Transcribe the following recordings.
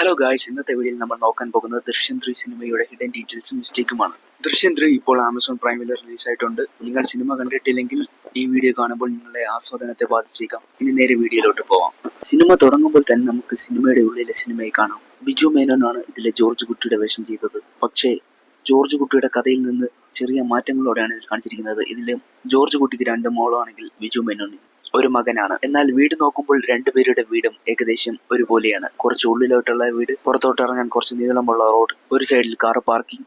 Hello guys, ഇന്നത്തെ വീഡിയോയിൽ നമ്മൾ നോക്കാൻ പോകുന്നത് ദൃശ്യം 3 സിനിമയുടെ ഹിഡൻ ഡീറ്റെയിൽസും മിസ്റ്റേക്കുമാണ്. ദൃശ്യം 3 ഇപ്പോൾ ആമസോൺ പ്രൈമിൽ റിലീസ് ആയിട്ടുണ്ട്. നിങ്ങൾ സിനിമ കണ്ടിട്ടില്ലെങ്കിൽ ഈ വീഡിയോ കാണുമ്പോൾ നിങ്ങളുടെ ആസ്വാദനത്തെ ബാധിച്ചേക്കാം. ഇനി നേരെ വീഡിയോയിലോട്ട് പോവാം. സിനിമ തുടങ്ങുമ്പോൾ തന്നെ നമുക്ക് സിനിമയുടെ ഉള്ളിലെ സിനിമയെ കാണാം. ബിജു മേനോനാണ് ഇതിലെ ജോർജ് കുട്ടിയുടെ വേഷം ചെയ്തത്. പക്ഷേ ജോർജ് കുട്ടിയുടെ കഥയിൽ നിന്ന് ചെറിയ മാറ്റങ്ങളോടെയാണ് ഇതിൽ കാണിച്ചിരിക്കുന്നത്. ഇതിൽ ജോർജ് കുട്ടിക്ക് 2 മോളാണെങ്കിൽ ബിജു മേനോന് ഒരു മകനാണ്. എന്നാൽ വീട് നോക്കുമ്പോൾ രണ്ടുപേരുടെ വീടും ഏകദേശം ഒരുപോലെയാണ്. കുറച്ച് ഉള്ളിലോട്ടുള്ള വീട്, പുറത്തോട്ട് ഇറങ്ങാൻ കുറച്ച് നീളമുള്ള റോഡ്, ഒരു സൈഡിൽ കാർ പാർക്കിംഗ്.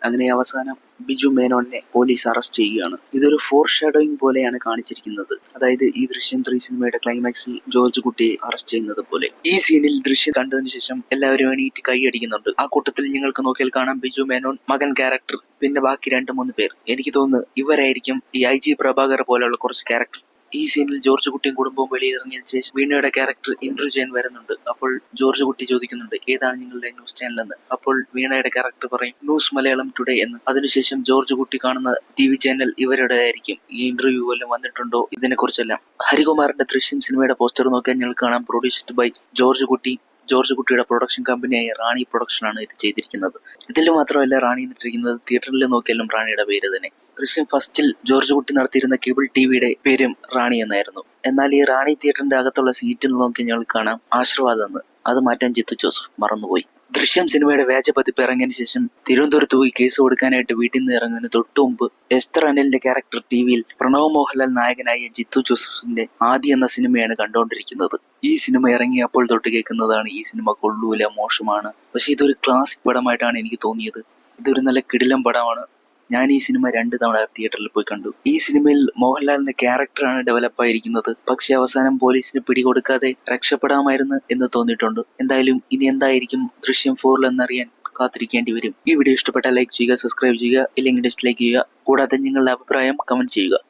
അങ്ങനെ അവസാനം ബിജു മേനോനെ പോലീസ് അറസ്റ്റ് ചെയ്യുകയാണ്. ഇതൊരു ഫോർ ഷാഡോയിങ് പോലെയാണ് കാണിച്ചിരിക്കുന്നത്. അതായത് ഈ ദൃശ്യം 3 സിനിമയുടെ ക്ലൈമാക്സിൽ ജോർജ് കുട്ടിയെ അറസ്റ്റ് ചെയ്യുന്നത് പോലെ. ഈ സീനിൽ ദൃശ്യം കണ്ടതിന് ശേഷം എല്ലാവരും എണീറ്റ് കൈയടിക്കുന്നുണ്ട്. ആ കൂട്ടത്തിൽ നിങ്ങൾക്ക് നോക്കിയാൽ കാണാം ബിജു മേനോൻ, മകൻ ക്യാരക്ടർ, പിന്നെ ബാക്കി 2-3 പേർ. എനിക്ക് തോന്നുന്നു ഇവരായിരിക്കും ഈ IG പ്രഭാകർ പോലെയുള്ള കുറച്ച് ക്യാരക്ടർ. ഈ സീനിൽ ജോർജ് കുട്ടിയും കുടുംബവും വെളിയിറങ്ങിയതിനു ശേഷം വീണയുടെ ക്യാരക്ടർ ഇന്റർവ്യൂ ചെയ്യാൻ വരുന്നുണ്ട്. അപ്പോൾ ജോർജ് കുട്ടി ചോദിക്കുന്നുണ്ട്, ഏതാണ് നിങ്ങളുടെ ന്യൂസ് ചാനൽ എന്ന്. അപ്പോൾ വീണയുടെ ക്യാരക്ടർ പറയും ന്യൂസ് മലയാളം ടുഡേ എന്ന്. അതിനുശേഷം ജോർജ് കുട്ടി കാണുന്ന TV ചാനൽ ഇവരുടെ ആയിരിക്കും. ഈ ഇന്റർവ്യൂ വല്ലതും വന്നിട്ടുണ്ടോ, ഇതിനെ കുറിച്ചെല്ലാം. ഹരികുമാറിന്റെ ദൃശ്യം സിനിമയുടെ പോസ്റ്റർ നോക്കിയാൽ ഞങ്ങൾക്ക് കാണാം പ്രൊഡ്യൂസ്ഡ് ബൈ ജോർജ് കുട്ടി. ജോർജ് കുട്ടിയുടെ പ്രൊഡക്ഷൻ കമ്പനിയായ റാണി പ്രൊഡക്ഷനാണ് ഇത് ചെയ്തിരിക്കുന്നത്. ഇതിൽ മാത്രമല്ല റാണി എന്നിട്ടിരിക്കുന്നത് തിയേറ്ററിൽ നോക്കിയാലും റാണിയുടെ പേര് തന്നെ. ദൃശ്യം ഫസ്റ്റിൽ ജോർജ് കുട്ടി നടത്തിയിരുന്ന കേബിൾ TVയുടെ പേരും റാണി എന്നായിരുന്നു. എന്നാൽ ഈ റാണി തിയേറ്ററിന്റെ അകത്തുള്ള സീറ്റിൽ നോക്കി ഞങ്ങൾക്ക് കാണാം ആശീർവാദ് എന്ന്. അത് മാറ്റാൻ ജിത്തു ജോസഫ് മറന്നുപോയി. ദൃശ്യം സിനിമയുടെ വ്യാജ പതിപ്പ് ഇറങ്ങിയതിനു ശേഷം തിരുവനന്തപുരത്ത് പോയി കേസ് കൊടുക്കാനായിട്ട് വീട്ടിൽ നിന്ന് ഇറങ്ങുന്നതിന് തൊട്ടു മുമ്പ് എസ്തർ അനിലിന്റെ ക്യാരക്ടർ TVയിൽ പ്രണവ് മോഹൻലാൽ നായകനായ ജിത്തു ജോസഫിന്റെ ആദി എന്ന സിനിമയാണ് കണ്ടുകൊണ്ടിരിക്കുന്നത്. ഈ സിനിമ ഇറങ്ങിയപ്പോൾ തൊട്ട് കേൾക്കുന്നതാണ് ഈ സിനിമ കൊള്ളൂല, മോശമാണ്. പക്ഷെ ഇതൊരു ക്ലാസിക് പടമായിട്ടാണ് എനിക്ക് തോന്നിയത്. ഇതൊരു നല്ല കിടിലം പടമാണ്. ഞാൻ ഈ സിനിമ 2 തവണ തിയേറ്ററിൽ പോയി കണ്ടു. ഈ സിനിമയിൽ മോഹൻലാലിന്റെ ക്യാരക്ടറാണ് ഡെവലപ്പ് ആയിരിക്കുന്നത്. പക്ഷെ അവസാനം പോലീസിന് പിടികൊടുക്കാതെ രക്ഷപ്പെടാമായിരുന്നു എന്ന് തോന്നിയിട്ടുണ്ട്. എന്തായാലും ഇനി എന്തായിരിക്കും ദൃശ്യം 4 എന്നറിയാൻ കാത്തിരിക്കേണ്ടി വരും. ഈ വീഡിയോ ഇഷ്ടപ്പെട്ടാൽ ലൈക്ക് ചെയ്യുക, സബ്സ്ക്രൈബ് ചെയ്യുക, ഇല്ലെങ്കിൽ ഡിസ്ലൈക്ക് ചെയ്യുക. കൂടാതെ നിങ്ങളുടെ അഭിപ്രായം കമന്റ് ചെയ്യുക.